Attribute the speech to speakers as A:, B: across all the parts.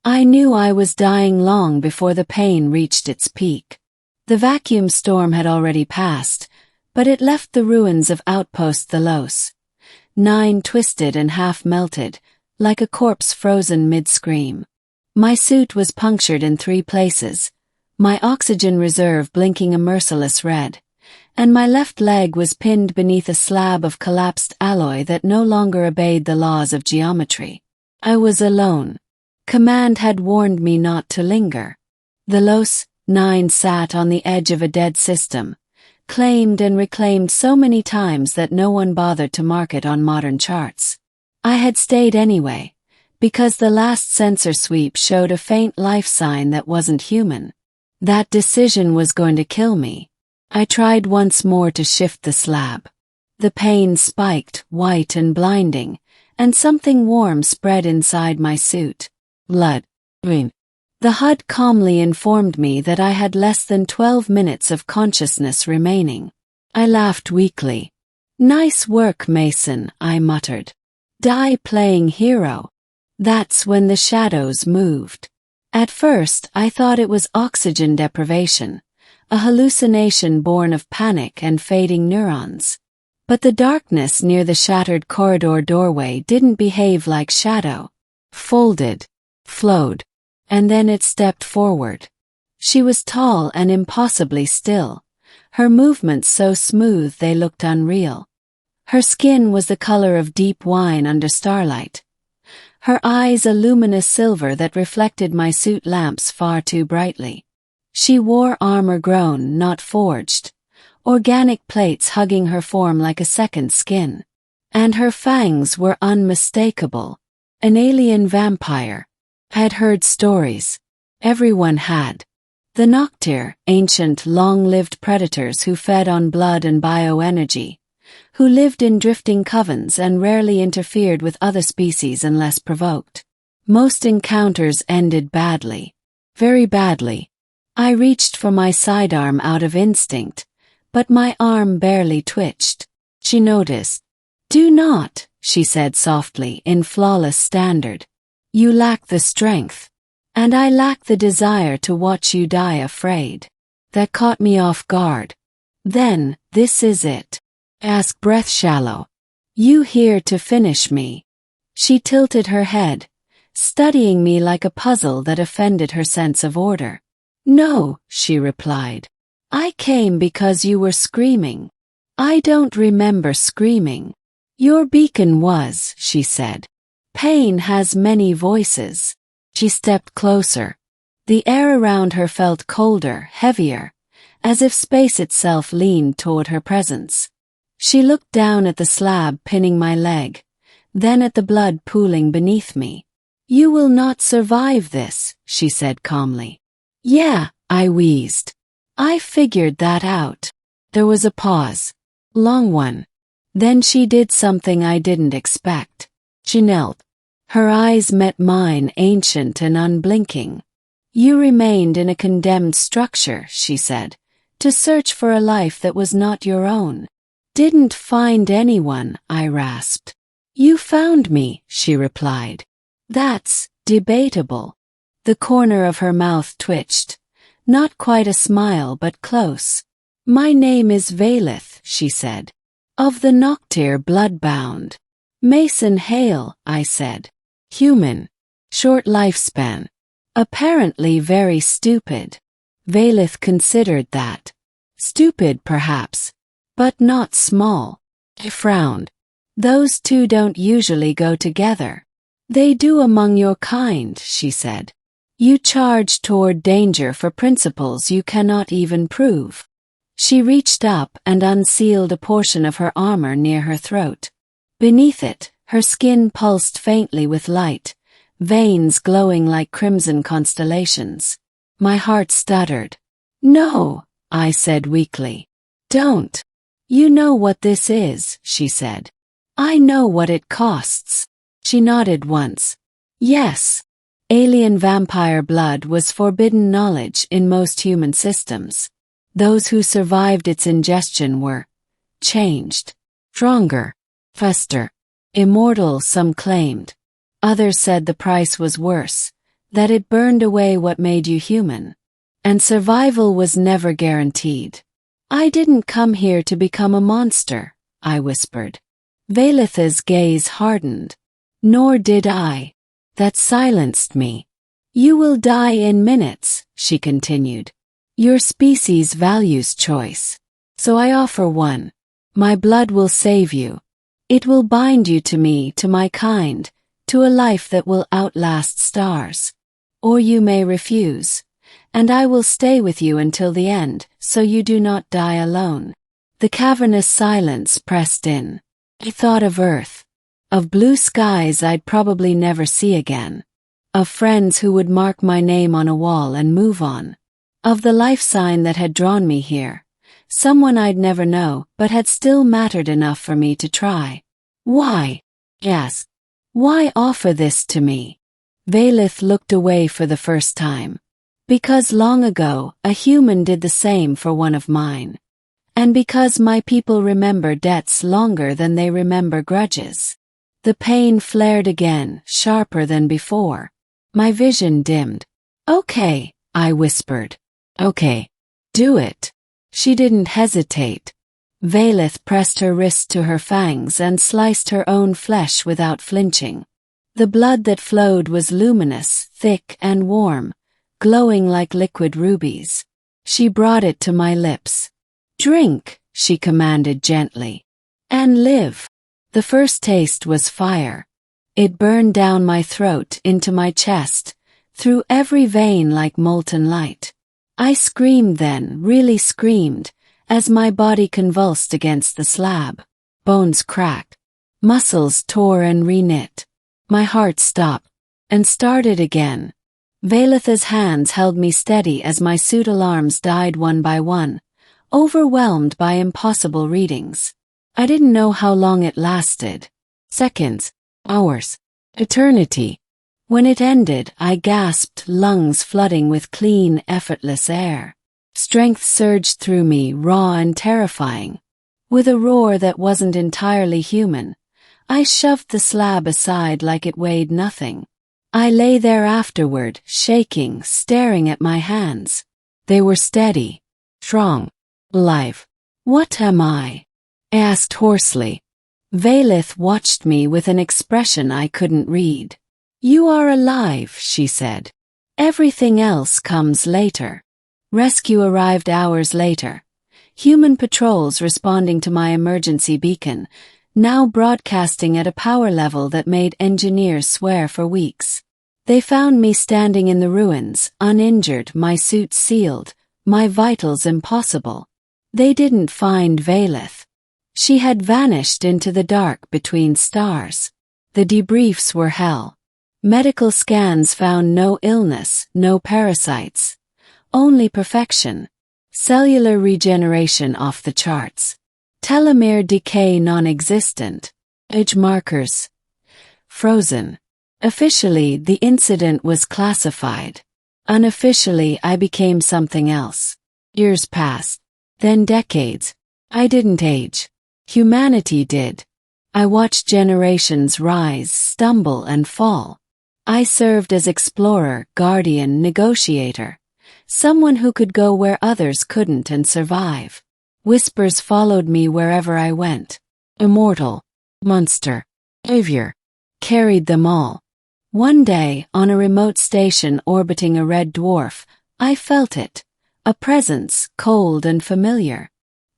A: I knew I was dying long before the pain reached its peak. The vacuum storm had already passed, but it left the ruins of Outpost the Los. 9 twisted and half-melted, like a corpse frozen mid-scream. My suit was punctured in 3 places, my oxygen reserve blinking a merciless red, and my left leg was pinned beneath a slab of collapsed alloy that no longer obeyed the laws of geometry. I was alone. Command had warned me not to linger. The Los 9 sat on the edge of a dead system, claimed and reclaimed so many times that no one bothered to mark it on modern charts. I had stayed anyway, because the last sensor sweep showed a faint life sign that wasn't human. That decision was going to kill me. I tried once more to shift the slab. The pain spiked, white and blinding, and something warm spread inside my suit. Blood. The HUD calmly informed me that I had less than 12 minutes of consciousness remaining. I laughed weakly. "Nice work, Mason," I muttered. "Die playing hero." That's when the shadows moved. At first, I thought it was oxygen deprivation, a hallucination born of panic and fading neurons. But the darkness near the shattered corridor doorway didn't behave like shadow. Folded, flowed, and then it stepped forward. She was tall and impossibly still, her movements so smooth they looked unreal. Her skin was the color of deep wine under starlight. Her eyes a luminous silver that reflected my suit lamps far too brightly. She wore armor grown, not forged, organic plates hugging her form like a second skin. And her fangs were unmistakable. An alien vampire. I had heard stories. Everyone had. The Noctyr, ancient, long-lived predators who fed on blood and bioenergy, who lived in drifting covens and rarely interfered with other species unless provoked. Most encounters ended badly. Very badly. I reached for my sidearm out of instinct, but my arm barely twitched. She noticed. "Do not," she said softly in flawless standard. "You lack the strength. And I lack the desire to watch you die afraid." That caught me off guard. "Then, this is it." Ask breath shallow. "You here to finish me?" She tilted her head, studying me like a puzzle that offended her sense of order. "No," she replied. "I came because you were screaming." "I don't remember screaming." "Your beacon was," she said. "Pain has many voices." She stepped closer. The air around her felt colder, heavier, as if space itself leaned toward her presence. She looked down at the slab pinning my leg, then at the blood pooling beneath me. "You will not survive this," she said calmly. "Yeah," I wheezed. "I figured that out." There was a pause. Long one. Then she did something I didn't expect. She knelt. Her eyes met mine, ancient and unblinking. "You remained in a condemned structure," she said, "to search for a life that was not your own." "Didn't find anyone," I rasped. "You found me," she replied. "That's debatable." The corner of her mouth twitched. Not quite a smile, but close. "My name is Valeth," she said. "Of the Noctyr bloodbound." "Mason Hale," I said. "Human. Short lifespan. Apparently very stupid." Valeth considered that. "Stupid, perhaps. But not small." I frowned. "Those two don't usually go together." "They do among your kind," she said. "You charge toward danger for principles you cannot even prove." She reached up and unsealed a portion of her armor near her throat. Beneath it, her skin pulsed faintly with light, veins glowing like crimson constellations. My heart stuttered. "No," I said weakly. "Don't." "You know what this is," she said. "I know what it costs." She nodded once. "Yes." Alien vampire blood was forbidden knowledge in most human systems. Those who survived its ingestion were changed, stronger, faster, immortal, some claimed. Others said the price was worse, that it burned away what made you human. And survival was never guaranteed. I didn't come here to become a monster, I whispered. Velith's gaze hardened. Nor did I. That silenced me. You will die in minutes, she continued. Your species values choice. So I offer one. My blood will save you. It will bind you to me, to my kind, to a life that will outlast stars. Or you may refuse, and I will stay with you until the end, so you do not die alone. The cavernous silence pressed in. I thought of Earth, of blue skies I'd probably never see again, of friends who would mark my name on a wall and move on, of the life sign that had drawn me here, someone I'd never know but had still mattered enough for me to try. Why? Yes. Why offer this to me? Velith looked away for the first time. Because long ago, a human did the same for one of mine. And because my people remember debts longer than they remember grudges. The pain flared again, sharper than before. My vision dimmed. Okay, I whispered. Okay. Do it. She didn't hesitate. Velith pressed her wrist to her fangs and sliced her own flesh without flinching. The blood that flowed was luminous, thick and warm, glowing like liquid rubies. She brought it to my lips. Drink, she commanded gently. And live. The first taste was fire. It burned down my throat, into my chest, through every vein like molten light. I screamed then, really screamed, as my body convulsed against the slab. Bones cracked. Muscles tore and reknit. My heart stopped, and started again. Velith's hands held me steady as my suit alarms died one by one, overwhelmed by impossible readings. I didn't know how long it lasted. Seconds, hours, eternity. When it ended, I gasped, lungs flooding with clean, effortless air. Strength surged through me, raw and terrifying. With a roar that wasn't entirely human, I shoved the slab aside like it weighed nothing. I lay there afterward, shaking, staring at my hands. They were steady, strong, alive. What am I? I asked hoarsely. Velith watched me with an expression I couldn't read. You are alive, she said. Everything else comes later. Rescue arrived hours later. Human patrols responding to my emergency beacon, now broadcasting at a power level that made engineers swear for weeks. They found me standing in the ruins, uninjured, my suit sealed, my vitals impossible. They didn't find Velith. She had vanished into the dark between stars. The debriefs were hell. Medical scans found no illness, no parasites. Only perfection. Cellular regeneration off the charts. Telomere decay non-existent. Age markers frozen. Officially, the incident was classified. Unofficially, I became something else. Years passed. Then decades. I didn't age. Humanity did. I watched generations rise, stumble, and fall. I served as explorer, guardian, negotiator. Someone who could go where others couldn't and survive. Whispers followed me wherever I went. Immortal, monster, savior, carried them all. One day, on a remote station orbiting a red dwarf, I felt it. A presence, cold and familiar.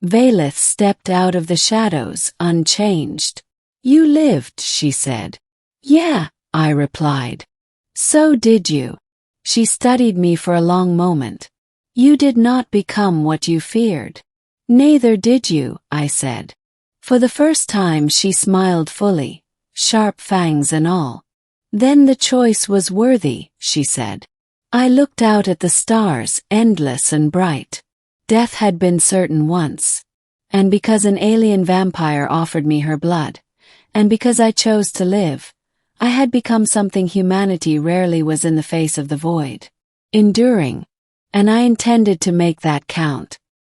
A: Velith stepped out of the shadows, unchanged. You lived, she said. Yeah, I replied. So did you. She studied me for a long moment. You did not become what you feared. Neither did you, I said. For the first time she smiled fully, sharp fangs and all. Then the choice was worthy, she said. I looked out at the stars, endless and bright. Death had been certain once. And because an alien vampire offered me her blood, and because I chose to live, I had become something humanity rarely was in the face of the void. Enduring. And I intended to make that count.